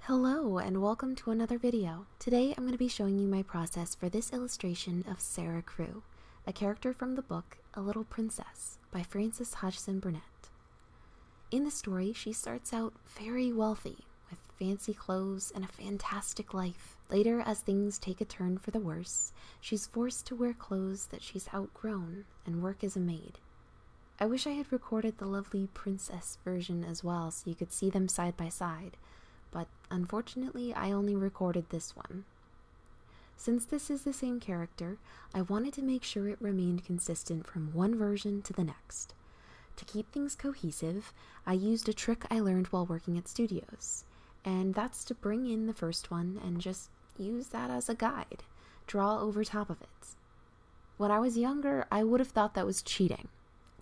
Hello and welcome to another video. Today I'm going to be showing you my process for this illustration of Sarah Crewe, a character from the book A Little Princess by Francis Hodgson Burnette. In the story, she starts out very wealthy, with fancy clothes and a fantastic life. Later, as things take a turn for the worse, she's forced to wear clothes that she's outgrown and work as a maid. I wish I had recorded the lovely princess version as well so you could see them side by side, but unfortunately I only recorded this one. Since this is the same character, I wanted to make sure it remained consistent from one version to the next. To keep things cohesive, I used a trick I learned while working at studios, and that's to bring in the first one and just use that as a guide, draw over top of it. When I was younger, I would have thought that was cheating,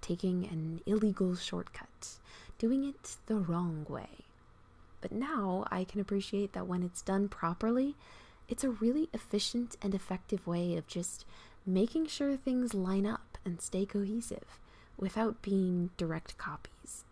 taking an illegal shortcut, doing it the wrong way. But now I can appreciate that when it's done properly, it's a really efficient and effective way of just making sure things line up and stay cohesive without being direct copies.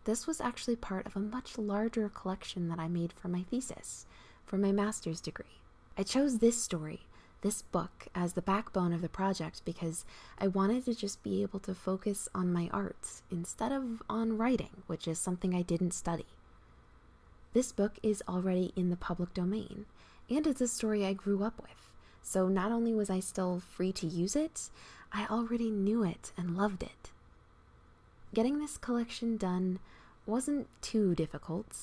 This was actually part of a much larger collection that I made for my thesis, for my master's degree. I chose this story, this book, as the backbone of the project because I wanted to just be able to focus on my art instead of on writing, which is something I didn't study. This book is already in the public domain, and it's a story I grew up with, so not only was I still free to use it, I already knew it and loved it. Getting this collection done wasn't too difficult.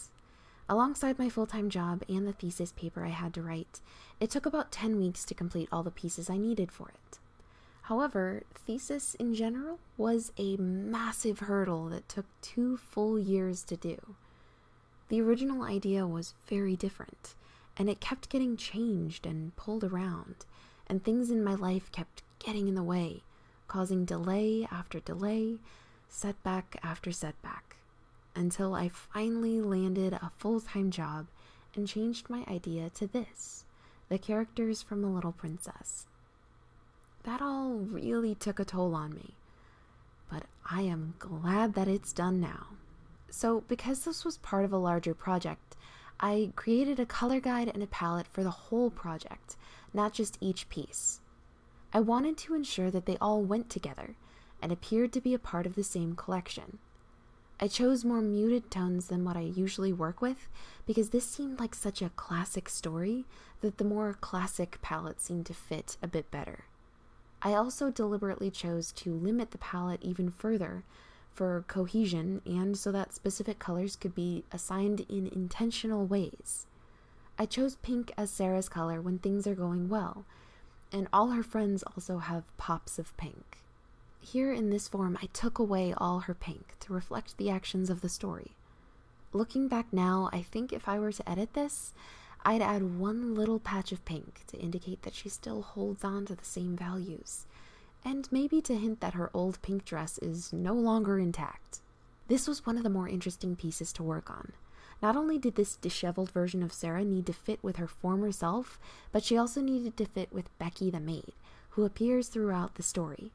Alongside my full-time job and the thesis paper I had to write, it took about 10 weeks to complete all the pieces I needed for it. However, thesis in general was a massive hurdle that took 2 full years to do. The original idea was very different, and it kept getting changed and pulled around, and things in my life kept getting in the way, causing delay after delay, setback after setback, until I finally landed a full-time job and changed my idea to this, the characters from A Little Princess. That all really took a toll on me, but I am glad that it's done now. So, because this was part of a larger project, I created a color guide and a palette for the whole project, not just each piece. I wanted to ensure that they all went together and appeared to be a part of the same collection. I chose more muted tones than what I usually work with because this seemed like such a classic story that the more classic palette seemed to fit a bit better. I also deliberately chose to limit the palette even further for cohesion and so that specific colors could be assigned in intentional ways. I chose pink as Sarah's color when things are going well, and all her friends also have pops of pink. Here in this form, I took away all her pink to reflect the actions of the story. Looking back now, I think if I were to edit this, I'd add one little patch of pink to indicate that she still holds on to the same values, and maybe to hint that her old pink dress is no longer intact. This was one of the more interesting pieces to work on. Not only did this disheveled version of Sarah need to fit with her former self, but she also needed to fit with Becky the maid, who appears throughout the story.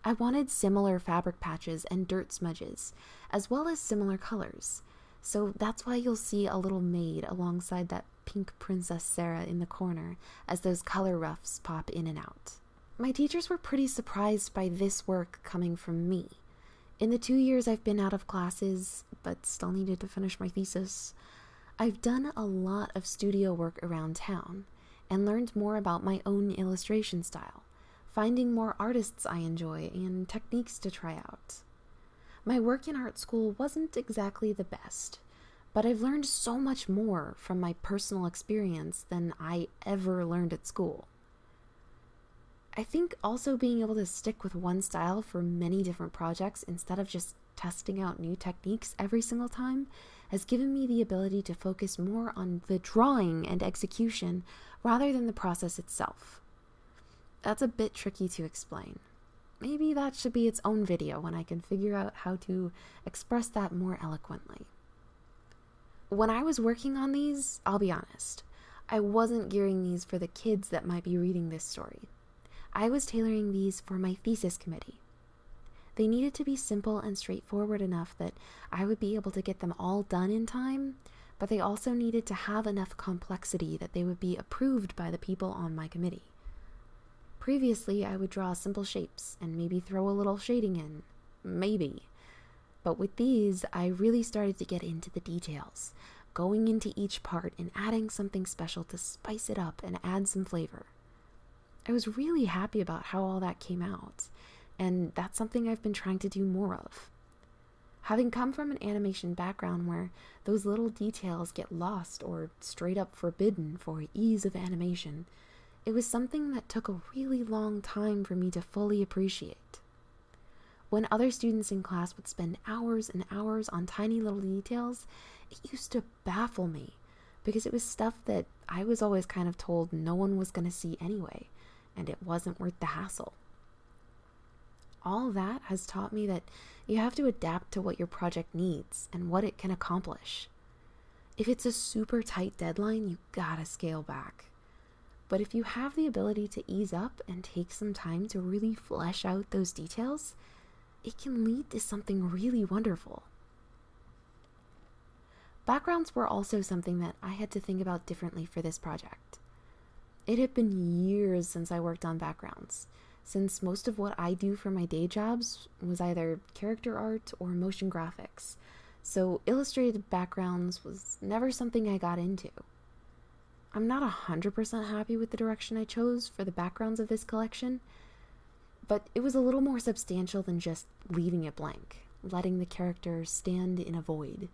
I wanted similar fabric patches and dirt smudges, as well as similar colors, so that's why you'll see a little maid alongside that pink Princess Sarah in the corner as those color ruffs pop in and out. My teachers were pretty surprised by this work coming from me. In the 2 years I've been out of classes, but still needed to finish my thesis, I've done a lot of studio work around town and learned more about my own illustration style, finding more artists I enjoy and techniques to try out. My work in art school wasn't exactly the best, but I've learned so much more from my personal experience than I ever learned at school. I think also being able to stick with one style for many different projects instead of just testing out new techniques every single time has given me the ability to focus more on the drawing and execution rather than the process itself. That's a bit tricky to explain. Maybe that should be its own video when I can figure out how to express that more eloquently. When I was working on these, I'll be honest, I wasn't gearing these for the kids that might be reading this story. I was tailoring these for my thesis committee. They needed to be simple and straightforward enough that I would be able to get them all done in time, but they also needed to have enough complexity that they would be approved by the people on my committee. Previously, I would draw simple shapes and maybe throw a little shading in. Maybe. But with these, I really started to get into the details, going into each part and adding something special to spice it up and add some flavor. I was really happy about how all that came out, and that's something I've been trying to do more of. Having come from an animation background where those little details get lost or straight up forbidden for ease of animation, it was something that took a really long time for me to fully appreciate. When other students in class would spend hours and hours on tiny little details, it used to baffle me because it was stuff that I was always kind of told no one was going to see anyway, and it wasn't worth the hassle. All that has taught me that you have to adapt to what your project needs and what it can accomplish. If it's a super tight deadline, you gotta scale back. But if you have the ability to ease up and take some time to really flesh out those details, it can lead to something really wonderful. Backgrounds were also something that I had to think about differently for this project. It had been years since I worked on backgrounds, since most of what I do for my day jobs was either character art or motion graphics, so illustrated backgrounds was never something I got into. I'm not 100% happy with the direction I chose for the backgrounds of this collection, but it was a little more substantial than just leaving it blank, letting the characters stand in a void.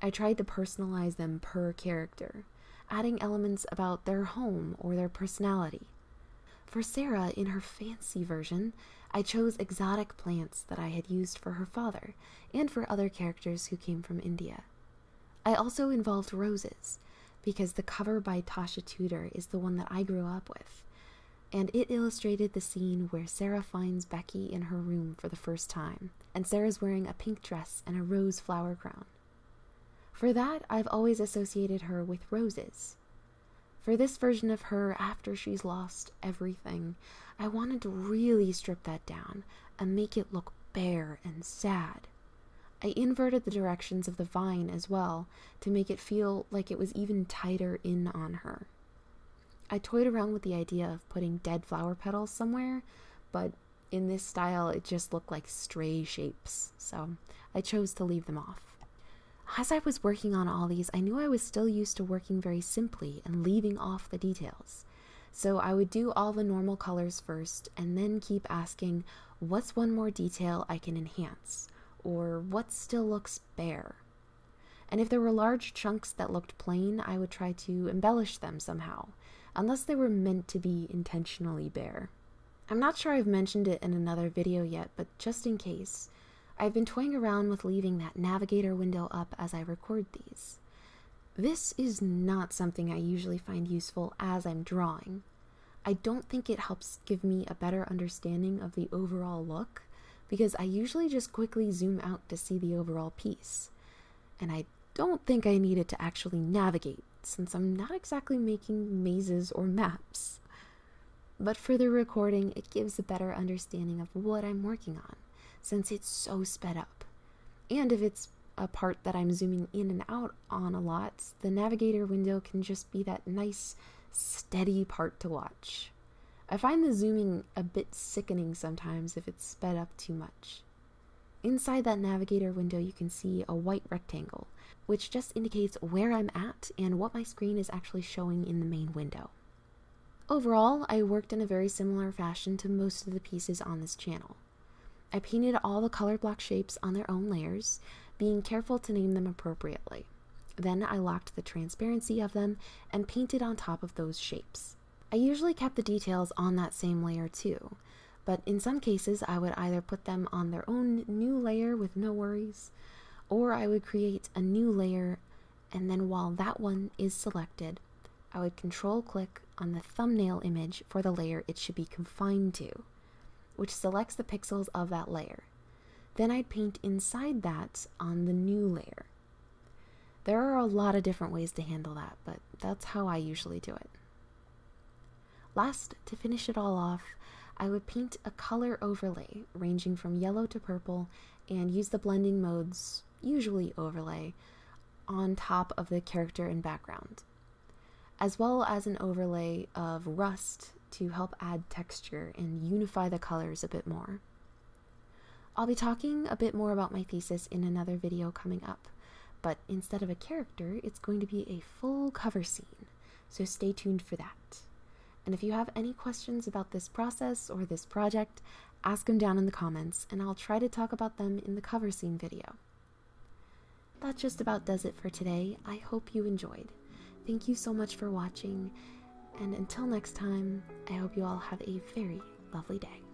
I tried to personalize them per character, adding elements about their home or their personality. For Sarah, in her fancy version, I chose exotic plants that I had used for her father and for other characters who came from India. I also involved roses, because the cover by Tasha Tudor is the one that I grew up with, and it illustrated the scene where Sarah finds Becky in her room for the first time, and Sarah's wearing a pink dress and a rose flower crown. For that, I've always associated her with roses. For this version of her, after she's lost everything, I wanted to really strip that down and make it look bare and sad. I inverted the directions of the vine as well to make it feel like it was even tighter in on her. I toyed around with the idea of putting dead flower petals somewhere, but in this style it just looked like stray shapes, so I chose to leave them off. As I was working on all these, I knew I was still used to working very simply and leaving off the details. So I would do all the normal colors first and then keep asking, what's one more detail I can enhance? Or what still looks bare? And if there were large chunks that looked plain, I would try to embellish them somehow, unless they were meant to be intentionally bare. I'm not sure I've mentioned it in another video yet, but just in case, I've been toying around with leaving that navigator window up as I record these. This is not something I usually find useful as I'm drawing. I don't think it helps give me a better understanding of the overall look, because I usually just quickly zoom out to see the overall piece. And I don't think I need it to actually navigate, since I'm not exactly making mazes or maps. But for the recording, it gives a better understanding of what I'm working on, since it's so sped up. And if it's a part that I'm zooming in and out on a lot, the navigator window can just be that nice, steady part to watch. I find the zooming a bit sickening sometimes if it's sped up too much. Inside that navigator window you can see a white rectangle, which just indicates where I'm at and what my screen is actually showing in the main window. Overall, I worked in a very similar fashion to most of the pieces on this channel. I painted all the color block shapes on their own layers, being careful to name them appropriately. Then I locked the transparency of them and painted on top of those shapes. I usually kept the details on that same layer too, but in some cases I would either put them on their own new layer with no worries, or I would create a new layer, and then while that one is selected, I would control-click on the thumbnail image for the layer it should be confined to, which selects the pixels of that layer. Then I'd paint inside that on the new layer. There are a lot of different ways to handle that, but that's how I usually do it. Last, to finish it all off, I would paint a color overlay ranging from yellow to purple and use the blending modes, usually overlay, on top of the character and background, as well as an overlay of rust to help add texture and unify the colors a bit more. I'll be talking a bit more about my thesis in another video coming up, but instead of a character, it's going to be a full cover scene, so stay tuned for that. And if you have any questions about this process or this project, ask them down in the comments, and I'll try to talk about them in the cover scene video. That just about does it for today. I hope you enjoyed. Thank you so much for watching, and until next time, I hope you all have a very lovely day.